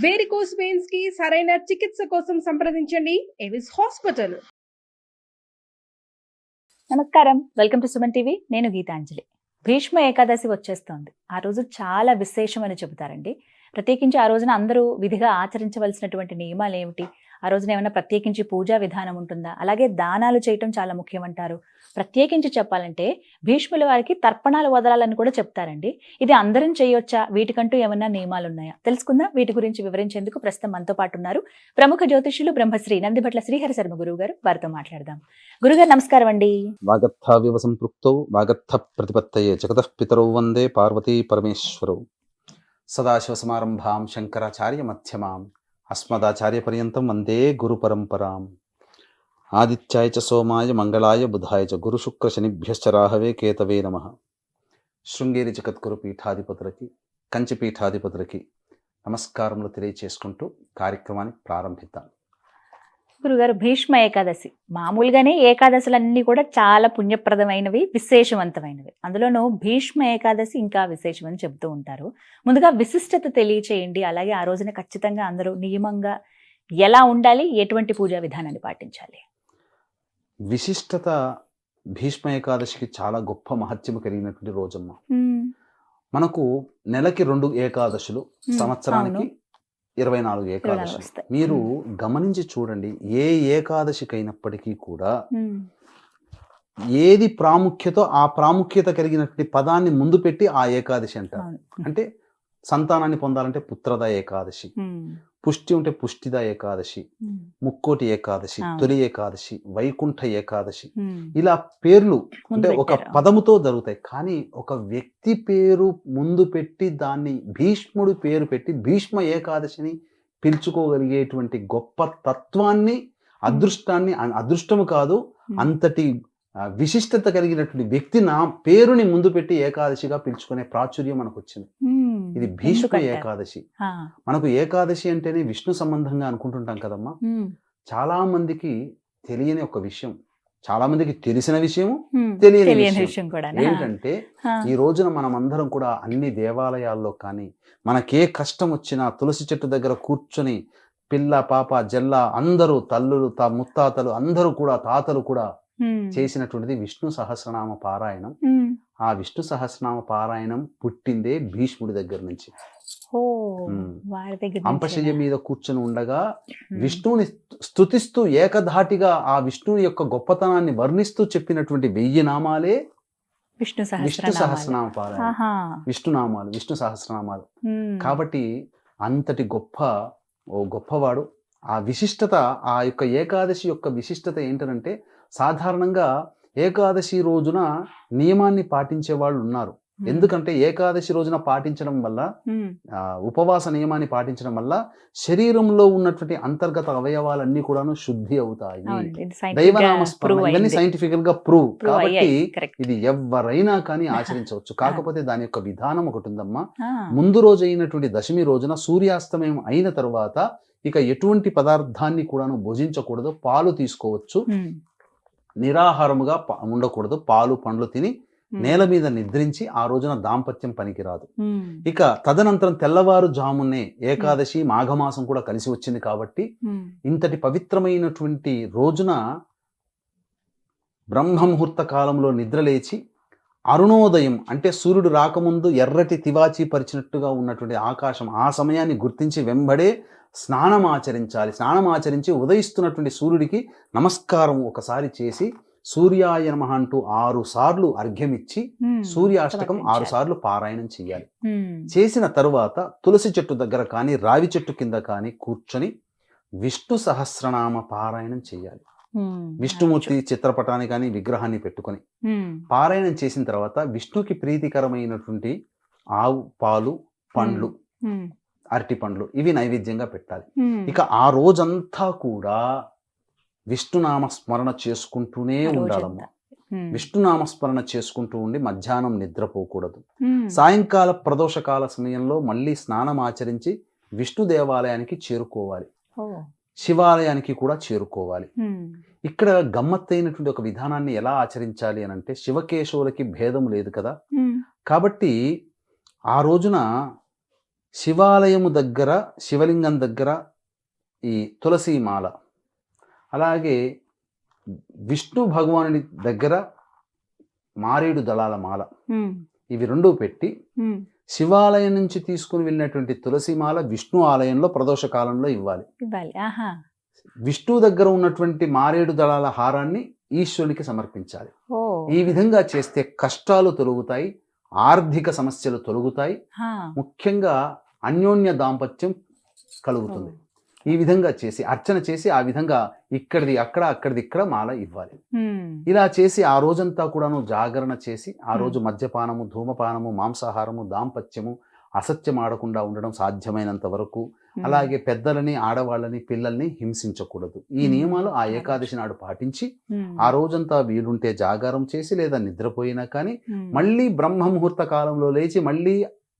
Varicose veins కి సరైన చికిత్స కోసం సంప్రదించండి ఎవిస్ హాస్పిటల్. నమస్కారం, వెల్కమ్ టు సుమన్ టీవీ. నేను గీతాంజలి. భీష్మ ఏకాదశి వచ్చేస్తోంది. ఆ రోజు చాలా విశేషం అని చెబుతారండి. ప్రత్యేకించి ఆ రోజున అందరూ విధిగా ఆచరించవలసినటువంటి నియమాలు ఏమిటి, ఆ రోజున ఏమైనా ప్రత్యేకించి పూజా విధానం ఉంటుందా, అలాగే దానాలు చేయటం చాలా ముఖ్యమంటారు. ప్రత్యేకించి చెప్పాలంటే భీష్ముల వారికి తర్పణాలు వదలాలని కూడా చెప్తారండి. ఇది అందరం చేయొచ్చా, వీటికంటూ ఏమన్నా నియమాలు ఉన్నాయా తెలుసుకుందాం. వీటి గురించి వివరించేందుకు ప్రస్తుతం మనతో పాటు ఉన్నారు ప్రముఖ జ్యోతిష్యులు బ్రహ్మశ్రీ నందిభట్ల శ్రీహరి శర్మ గురువు గారు. వారితో మాట్లాడదాం. గురుగారు నమస్కారం అండి. వాగర్థావివ సంపృక్తౌ వాగర్థ ప్రతిపత్తయే జగతః పితరౌ వందే పార్వతీ పరమేశ్వరౌ. సదాశివసమారంభాం శంకరాచార్య మధ్యమాం అస్మదాచార్య పర్యంతం వందే గురు పరంపరాం. ఆదిత్యాయ చ సోమాయ మంగళాయ బుధాయ చ గురు శుక్ర శనిభ్యశ్చ రాహవే కేతవే నమః. శృంగేరి జగద్గురు పీఠాధిపతులకి, కంచి పీఠాధిపతులకి నమస్కారములు తెలియచేసుకుంటూ కార్యక్రమాన్ని ప్రారంభిద్దాం. గురుగారు, భీష్మ ఏకాదశి మామూలుగానే ఏకాదశులన్నీ కూడా చాలా పుణ్యప్రదమైనవి, విశేషవంతమైనవి. అందులోనూ భీష్మ ఏకాదశి ఇంకా విశేషం అని చెబుతూ ఉంటారు. ముందుగా విశిష్టత తెలియచేయండి. అలాగే ఆ రోజున ఖచ్చితంగా అందరూ నియమంగా ఎలా ఉండాలి, ఎటువంటి పూజా విధానాన్ని పాటించాలి? విశిష్టత భీష్మ ఏకాదశికి చాలా గొప్ప మహత్యము కలిగినటువంటి రోజమ్మ. మనకు నెలకి 2 ఏకాదశులు, సంవత్సరానికి 24 ఏకాదశి. మీరు గమనించి చూడండి, ఏ ఏకాదశికైనప్పటికీ కూడా ఏది ప్రాముఖ్యతో ఆ ప్రాముఖ్యత కలిగినటువంటి పదాన్ని ముందు పెట్టి ఆ ఏకాదశి అంటారు. అంటే సంతానాన్ని పొందాలంటే పుత్రద ఏకాదశి, పుష్టి ఉంటే పుష్టిద ఏకాదశి, ముక్కోటి ఏకాదశి, తొలి ఏకాదశి, వైకుంఠ ఏకాదశి, ఇలా పేర్లు అంటే ఒక పదముతో జరుగుతాయి. కానీ ఒక వ్యక్తి పేరు ముందు పెట్టి దాన్ని భీష్ముడు పేరు పెట్టి భీష్మ ఏకాదశిని పిలుచుకోగలిగేటువంటి గొప్ప తత్వాన్ని, అదృష్టాన్ని, అదృష్టము కాదు అంతటి విశిష్టత కలిగినటువంటి వ్యక్తి నా పేరుని ముందు పెట్టి ఏకాదశిగా పిలుచుకునే ప్రాచుర్యం మనకు వచ్చింది. ఇది భీష్మ ఏకాదశి. మనకు ఏకాదశి అంటేనే విష్ణు సంబంధంగా అనుకుంటుంటాం కదమ్మా. చాలా మందికి తెలియని ఒక విషయం, చాలా మందికి తెలిసిన విషయం, తెలియని విషయం ఏంటంటే, ఈ రోజున మనం అందరం కూడా అన్ని దేవాలయాల్లో కానీ మనకే కష్టం వచ్చినా తులసి చెట్టు దగ్గర కూర్చొని పిల్ల పాప జల్ల అందరూ, తల్లులు ముత్తాతలు అందరూ కూడా, తాతలు కూడా చేసినటువంటిది విష్ణు సహస్రనామ పారాయణం. ఆ విష్ణు సహస్రనామ పారాయణం పుట్టిందే భీష్ముడి దగ్గర నుంచి. అంపశయ్య మీద కూర్చొని ఉండగా విష్ణువుని స్తుతిస్తూ ఏకధాటిగా ఆ విష్ణువు యొక్క గొప్పతనాన్ని వర్ణిస్తూ చెప్పినటువంటి 1000 నామాలే విష్ణు సహస్రనామ పారాయణం. విష్ణునామాలు, విష్ణు సహస్రనామాలు. కాబట్టి అంతటి గొప్పవాడు. ఆ విశిష్టత, ఆ యొక్క ఏకాదశి యొక్క విశిష్టత ఏంటంటే, సాధారణంగా ఏకాదశి రోజున నియమాన్ని పాటించే వాళ్ళు ఉన్నారు. ఎందుకంటే ఏకాదశి రోజున పాటించడం వల్ల, ఉపవాస నియమాన్ని పాటించడం వల్ల శరీరంలో ఉన్నటువంటి అంతర్గత అవయవాలన్నీ కూడాను శుద్ధి అవుతాయి. దైవనామస్మరణ, ఇవన్నీ సైంటిఫికల్ గా ప్రూవ్. కాబట్టి ఇది ఎవరైనా కానీ ఆచరించవచ్చు. కాకపోతే దాని యొక్క విధానం ఒకటి ఉందమ్మా. ముందు రోజు అయినటువంటి దశమి రోజున సూర్యాస్తమయం అయిన తర్వాత ఇక ఎటువంటి పదార్థాన్ని కూడాను భుజించకూడదు. పాలు తీసుకోవచ్చు, నిరాహారముగా ఉండకూడదు. పాలు పండ్లు తిని నేల మీద నిద్రించి ఆ రోజున దాంపత్యం పనికిరాదు. ఇక తదనంతరం తెల్లవారుజామునే ఏకాదశి, మాఘమాసం కూడా కలిసి వచ్చింది కాబట్టి ఇంతటి పవిత్రమైనటువంటి రోజున బ్రహ్మముహూర్త కాలంలో నిద్రలేచి అరుణోదయం అంటే సూర్యుడు రాకముందు ఎర్రటి తివాచీ పరిచినట్టుగా ఉన్నటువంటి ఆకాశం, ఆ సమయాన్ని గుర్తించి వెంబడే స్నానం ఆచరించాలి. స్నానం ఆచరించి ఉదయిస్తున్నటువంటి సూర్యుడికి నమస్కారం ఒకసారి చేసి సూర్యాయ నమః అంటూ 6 సార్లు అర్ఘ్యమిచ్చి సూర్యాష్టకం 6 సార్లు పారాయణం చేయాలి. చేసిన తరువాత తులసి చెట్టు దగ్గర కానీ రావి చెట్టు కింద కానీ కూర్చొని విష్ణు సహస్రనామ పారాయణం చేయాలి. విష్ణుమూర్తి చిత్రపటాన్ని కానీ విగ్రహాన్ని పెట్టుకొని పారాయణం చేసిన తర్వాత విష్ణుకి ప్రీతికరమైనటువంటి ఆవు పాలు, పండ్లు, అరటి పండ్లు ఇవి నైవేద్యంగా పెట్టాలి. ఇక ఆ రోజంతా కూడా విష్ణునామ స్మరణ చేసుకుంటూనే ఉండాలమ్మా. విష్ణునామస్మరణ చేసుకుంటూ ఉండి మధ్యాహ్నం నిద్రపోకూడదు. సాయంకాల ప్రదోషకాల సమయంలో మళ్ళీ స్నానం ఆచరించి విష్ణు దేవాలయానికి చేరుకోవాలి, శివాలయానికి కూడా చేరుకోవాలి. ఇక్కడ గమ్మత్తైనటువంటి ఒక విధానాన్ని ఎలా ఆచరించాలి అని అంటే, శివకేశవులకి భేదం లేదు కదా. కాబట్టి ఆ రోజున శివాలయము దగ్గర, శివలింగం దగ్గర ఈ తులసి మాల, అలాగే విష్ణు భగవానుడి దగ్గర మారేడు దళాల మాల, ఇవి రెండు పెట్టి శివాలయం నుంచి తీసుకుని వెళ్ళినటువంటి తులసి మాల విష్ణు ఆలయంలో ప్రదోష కాలంలో ఇవ్వాలి. విష్ణు దగ్గర ఉన్నటువంటి మారేడు దళాల హారాన్ని ఈశ్వరునికి సమర్పించాలి. ఈ విధంగా చేస్తే కష్టాలు తొలగుతాయి, ఆర్థిక సమస్యలు తొలగుతాయి, ముఖ్యంగా అన్యోన్య దాంపత్యం కలుగుతుంది. ఈ విధంగా చేసి అర్చన చేసి ఆ విధంగా ఇక్కడిది అక్కడ, అక్కడిది ఇక్కడ మాల ఇవ్వాలి. ఇలా చేసి ఆ రోజంతా కూడాను జాగరణ చేసి ఆ రోజు మద్యపానము, ధూమపానము, మాంసాహారము, దాంపత్యము, అసత్యం ఆడకుండా ఉండడం సాధ్యమైనంత వరకు, అలాగే పెద్దలని, ఆడవాళ్ళని, పిల్లల్ని హింసించకూడదు. ఈ నియమాలు ఆ ఏకాదశి నాడు పాటించి ఆ రోజంతా వీలుంటే జాగారం చేసి లేదా నిద్రపోయినా కానీ మళ్ళీ బ్రహ్మ ముహూర్త కాలంలో లేచి మళ్ళీ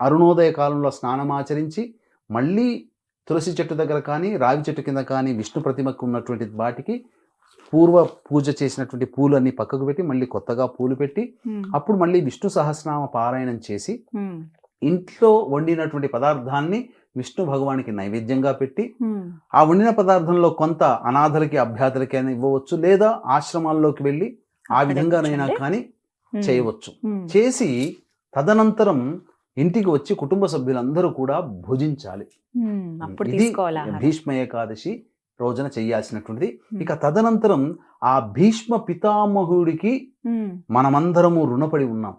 అరుణోదయ కాలంలో స్నానమాచరించి మళ్ళీ తులసి చెట్టు దగ్గర కానీ, రావి చెట్టు కింద కానీ విష్ణు ప్రతిమకు ఉన్నటువంటి వాటికి పూర్వ పూజ చేసినటువంటి పూలన్నీ పక్కకు పెట్టి మళ్ళీ కొత్తగా పూలు పెట్టి అప్పుడు మళ్ళీ విష్ణు సహస్రనామ పారాయణం చేసి ఇంట్లో వండినటువంటి పదార్థాన్ని విష్ణు భగవానికి నైవేద్యంగా పెట్టి ఆ వండిన పదార్థంలో కొంత అనాథలకి, అభ్యాథలకి అని ఇవ్వవచ్చు, లేదా ఆశ్రమాల్లోకి వెళ్ళి ఆ విధంగానైనా కానీ చేయవచ్చు. చేసి తదనంతరం ఇంటికి వచ్చి కుటుంబ సభ్యులందరూ కూడా భుజించాలి. ఇది భీష్మ ఏకాదశి రోజున చేయాల్సినటువంటిది. ఇక తదనంతరం ఆ భీష్మ పితామహుడికి మనమందరము రుణపడి ఉన్నాం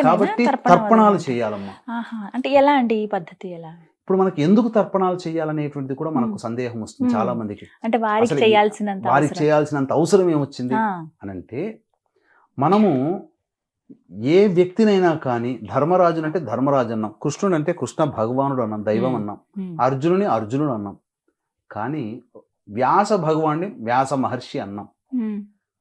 కాబట్టి తర్పణాలు చేయాలమ్మా. అంటే ఎలా అండి ఈ పద్ధతి? ఎలా ఇప్పుడు మనకి ఎందుకు తర్పణాలు చేయాలనేటువంటిది కూడా మనకు సందేహం వస్తుంది చాలా మందికి. అంటే వారికి చేయాల్సినంత అవసరం ఏమొచ్చింది అనంటే, మనము ఏ వ్యక్తినైనా కానీ ధర్మరాజును అంటే ధర్మరాజు అన్నాం, కృష్ణుడు అంటే కృష్ణ భగవానుడు అన్నాం, దైవం అన్నాం, అర్జునుని అర్జునుడు అన్నాం, కానీ వ్యాస భగవాన్ని వ్యాస మహర్షి అన్నాం.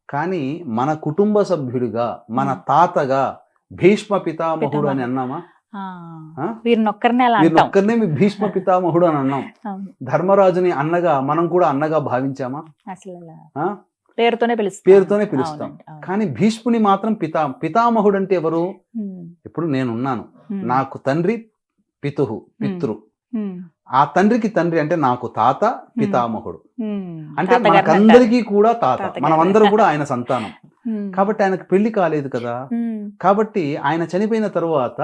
కానీ మన కుటుంబ సభ్యుడిగా, మన తాతగా భీష్మ పితామహుడు అని అన్నామా? వీరినొక్కరినే భీష్మ పితామహుడు అని అన్నాం. ధర్మరాజుని అన్నగా మనం కూడా అన్నగా భావించామా? పేరుతోనే పిలుస్తాం. కానీ భీష్ముని మాత్రం పితామహుడు అంటే ఎవరు? ఇప్పుడు నేనున్నాను, నాకు తండ్రి పితృ, ఆ తండ్రికి తండ్రి అంటే నాకు తాత పితామహుడు. అంటే మనకందరికీ కూడా తాత, మనమందరం కూడా ఆయన సంతానం. కాబట్టి ఆయనకు పెళ్లి కాలేదు కదా, కాబట్టి ఆయన చనిపోయిన తరువాత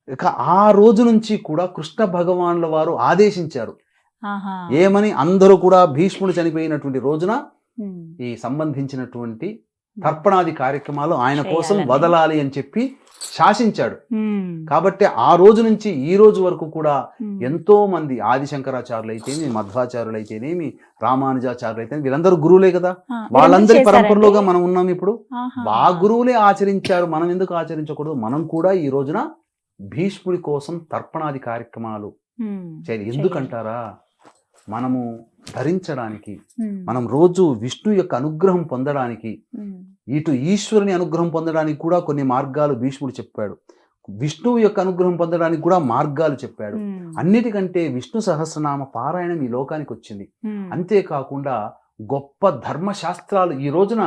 ఇక ఆ రోజు నుంచి కూడా కృష్ణ భగవానుల వారు ఆదేశించారు ఏమని, అందరూ కూడా భీష్ముడు చనిపోయినటువంటి రోజున ఈ సంబంధించినటువంటి తర్పణాది కార్యక్రమాలు ఆయన కోసం వదలాలి అని చెప్పి శాసించాడు. కాబట్టి ఆ రోజు నుంచి ఈ రోజు వరకు కూడా ఎంతో మంది ఆదిశంకరాచార్యులు అయితేనేమి, మధ్వాచార్యులు అయితేనేమి, రామానుజాచార్యులు అయితేనేమి, వీళ్ళందరూ గురువులే కదా, వాళ్ళందరి పరంపరలోగా మనం ఉన్నాం. ఇప్పుడు ఆ గురువులే ఆచరించారు, మనం ఎందుకు ఆచరించకూడదు? మనం కూడా ఈ రోజున భీష్ముడి కోసం తర్పణాది కార్యక్రమాలు చేయాలి. ఎందుకంటారా? మనము ధరించడానికి, మనం రోజు విష్ణు యొక్క అనుగ్రహం పొందడానికి, ఇటు ఈశ్వరుని అనుగ్రహం పొందడానికి కూడా కొన్ని మార్గాలు భీష్ముడు చెప్పాడు, విష్ణువు యొక్క అనుగ్రహం పొందడానికి కూడా మార్గాలు చెప్పాడు. అన్నిటికంటే విష్ణు సహస్రనామ పారాయణం ఈ లోకానికి వచ్చింది. అంతేకాకుండా గొప్ప ధర్మశాస్త్రాలు ఈ రోజున,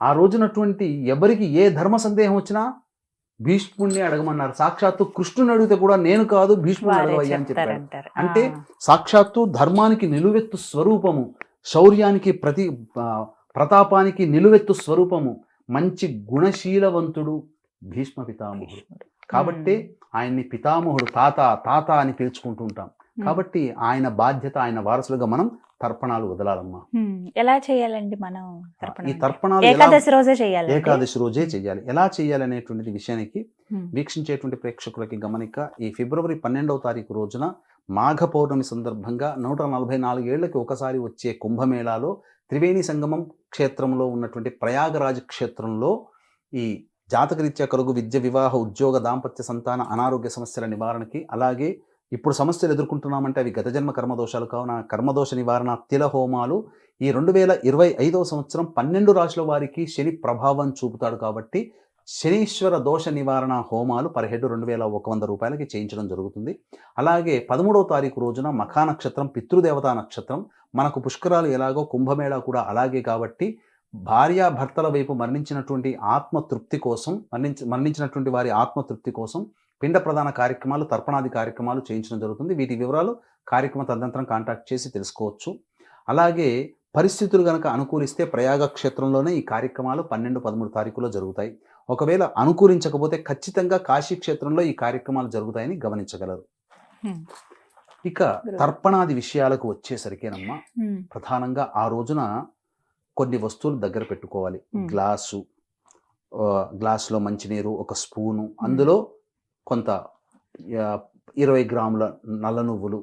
ఆ రోజునటువంటి ఎవరికి ఏ ధర్మ సందేహం వచ్చినా భీష్ముడిని అడగమన్నారు. సాక్షాత్తు కృష్ణుని అడిగితే కూడా నేను కాదు భీష్ముడిని అడగవయ్యా అని చెప్పారు. అంటే సాక్షాత్తు ధర్మానికి నిలువెత్తు స్వరూపము, శౌర్యానికి ప్రతాపానికి నిలువెత్తు స్వరూపము, మంచి గుణశీలవంతుడు భీష్మ పితామహుడు. కాబట్టి ఆయన్ని పితామహుడు, తాత అని పిలుచుకుంటూ ఉంటాం. కాబట్టి ఆయన బాధ్యత, ఆయన వారసులుగా మనం తర్పణాలు వదలాలమ్మా. ఎలా చేయాలండి మనం? ఈ తర్పణాలు ఏకాదశి రోజే చేయాలి. ఎలా చేయాలి అనేటువంటి విషయానికి వీక్షించేటువంటి ప్రేక్షకులకి గమనిక, ఈ ఫిబ్రవరి 12వ తారీఖు రోజున మాఘ పౌర్ణమి సందర్భంగా 144 ఏళ్లకి ఒకసారి వచ్చే కుంభమేళాలో త్రివేణి సంగమం క్షేత్రంలో ఉన్నటువంటి ప్రయాగరాజ్ క్షేత్రంలో ఈ జాతకరీత్యా కలుగు విద్య, వివాహ, ఉద్యోగ, దాంపత్య, సంతాన, అనారోగ్య సమస్యల నివారణకి, అలాగే ఇప్పుడు సమస్యలు ఎదుర్కొంటున్నామంటే అవి గత జన్మ కర్మదోషాలు కావున కర్మదోష నివారణ తిల హోమాలు ఈ 2025వ సంవత్సరం 12 రాశుల వారికి శని ప్రభావం చూపుతాడు. కాబట్టి శనీశ్వర దోష నివారణ హోమాలు పర్ హెడ్ 2100 రూపాయలకి చేయించడం జరుగుతుంది. అలాగే 13వ తారీఖు రోజున మఖా నక్షత్రం, పితృదేవతా నక్షత్రం, మనకు పుష్కరాలు ఎలాగో కుంభమేళా కూడా అలాగే. కాబట్టి భార్యాభర్తల వైపు మరణించినటువంటి ఆత్మతృప్తి కోసం, మరణించినటువంటి వారి ఆత్మతృప్తి కోసం పిండ ప్రధాన కార్యక్రమాలు, తర్పణాది కార్యక్రమాలు చేయించడం జరుగుతుంది. వీటి వివరాలు కార్యక్రమ తదనంతరం కాంటాక్ట్ చేసి తెలుసుకోవచ్చు. అలాగే పరిస్థితులు గనక అనుకూలిస్తే ప్రయాగ క్షేత్రంలోనే ఈ కార్యక్రమాలు 12, 13 తారీఖులో జరుగుతాయి. ఒకవేళ అనుకూలించకపోతే ఖచ్చితంగా కాశీ క్షేత్రంలో ఈ కార్యక్రమాలు జరుగుతాయని గమనించగలరు. ఇక తర్పణాది విషయాలకు వచ్చేసరికేనమ్మా, ప్రధానంగా ఆ రోజున కొన్ని వస్తువులు దగ్గర పెట్టుకోవాలి. గ్లాసులో మంచినీరు, ఒక స్పూను, అందులో కొంత 20 గ్రాముల నల్ల నువ్వులు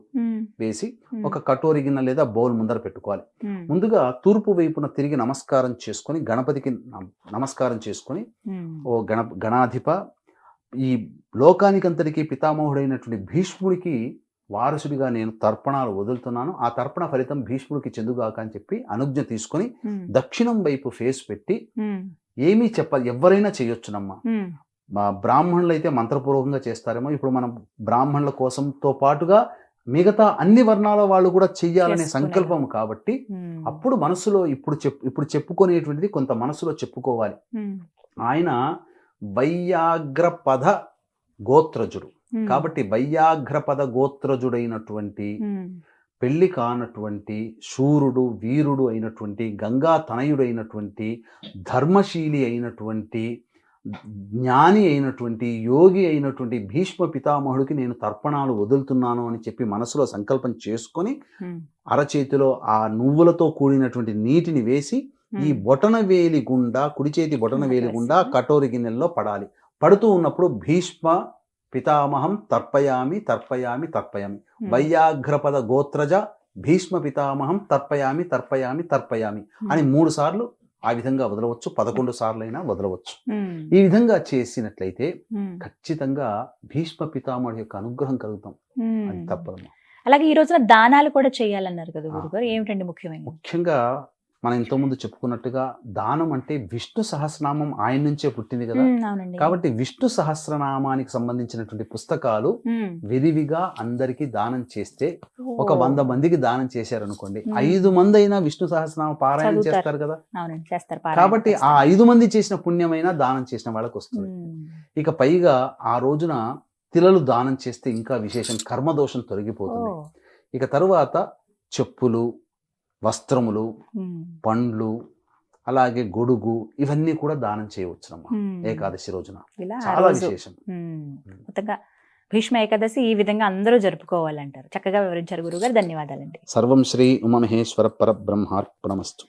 వేసి ఒక కటోరి గిన్నె లేదా బౌల్ ముందర పెట్టుకోవాలి. ముందుగా తూర్పు వైపున తిరిగి నమస్కారం చేసుకొని గణపతికి నమస్కారం చేసుకొని, ఓ గణాధిప, ఈ లోకానికంతటికీ పితామహుడైనటువంటి భీష్ముడికి వారసుడిగా నేను తర్పణాలు వదులుతున్నాను, ఆ తర్పణ ఫలితం భీష్ముడికి చెందుగాక అని చెప్పి అనుజ్ఞ తీసుకొని దక్షిణం వైపు ఫేస్ పెట్టి ఏమీ చెప్పాలి. ఎవరైనా చేయొచ్చునమ్మా. మా బ్రాహ్మణులు అయితే మంత్రపూర్వకంగా చేస్తారేమో. ఇప్పుడు మనం బ్రాహ్మణుల కోసంతో పాటుగా మిగతా అన్ని వర్ణాల వాళ్ళు కూడా చెయ్యాలనే సంకల్పం కాబట్టి అప్పుడు మనసులో ఇప్పుడు చెప్పుకునేటువంటిది కొంత మనసులో చెప్పుకోవాలి. ఆయన వైయాగ్రపద గోత్రజుడు కాబట్టి వైయాగ్రపద గోత్రజుడైనటువంటి, పెళ్లి కానటువంటి, శూరుడు వీరుడు అయినటువంటి, గంగా తనయుడైనటువంటి, ధర్మశీలి అయినటువంటి, జ్ఞాని అయినటువంటి, యోగి అయినటువంటి భీష్మ పితామహుడికి నేను తర్పణాలు వదులుతున్నాను అని చెప్పి మనసులో సంకల్పం చేసుకొని అరచేతిలో ఆ నువ్వులతో కూడినటువంటి నీటిని వేసి ఈ బొటన వేలి గుండా, కుడి చేతి బొటన వేలి గుండా కటోరి గిన్నెల్లో పడాలి. పడుతూ ఉన్నప్పుడు భీష్మ పితామహం తర్పయామి తర్పయామి తర్పయామి, వైయాఘ్రపద గోత్రజ భీష్మ పితామహం తర్పయామి తర్పయామి తర్పయామి అని 3 సార్లు ఆ విధంగా వదలవచ్చు. 11 సార్లు అయినా వదలవచ్చు. ఈ విధంగా చేసినట్లయితే ఖచ్చితంగా భీష్మ పితామహుడి యొక్క అనుగ్రహం కలుగుతాం. అది తప్పదమ్మా. అలాగే ఈ రోజున దానాలు కూడా చేయాలన్నారు కదా గురుగారు, ఏమిటండి ముఖ్యమైన? ముఖ్యంగా మనం ఇంతకుముందు చెప్పుకున్నట్టుగా దానం అంటే విష్ణు సహస్రనామం ఆయన నుంచే పుట్టింది కదా. కాబట్టి విష్ణు సహస్రనామానికి సంబంధించినటువంటి పుస్తకాలు విరివిగా అందరికీ దానం చేస్తే, ఒక 100 మందికి దానం చేశారనుకోండి, 5 మంది అయినా విష్ణు సహస్రనామ పారాయణం చేస్తారు కదా. కాబట్టి ఆ 5 మంది చేసిన పుణ్యమైనా దానం చేసిన వాళ్ళకి వస్తుంది. ఇక పైగా ఆ రోజున తిలలు దానం చేస్తే ఇంకా విశేషం, కర్మదోషం తొలగిపోతుంది. ఇక తరువాత చెప్పులు, వస్త్రములు, పండ్లు, అలాగే గొడుగు, ఇవన్నీ కూడా దానం చేయవచ్చునమ్మా ఏకాదశి రోజున. చాలా విశేషం. మొత్తంగా భీష్మ ఏకాదశి ఈ విధంగా అందరూ జరుపుకోవాలంటారు. చక్కగా వివరించారు గురుగారు, ధన్యవాదాలండి. సర్వం శ్రీ ఉమామహేశ్వర పరబ్రహ్మార్పణమస్తు.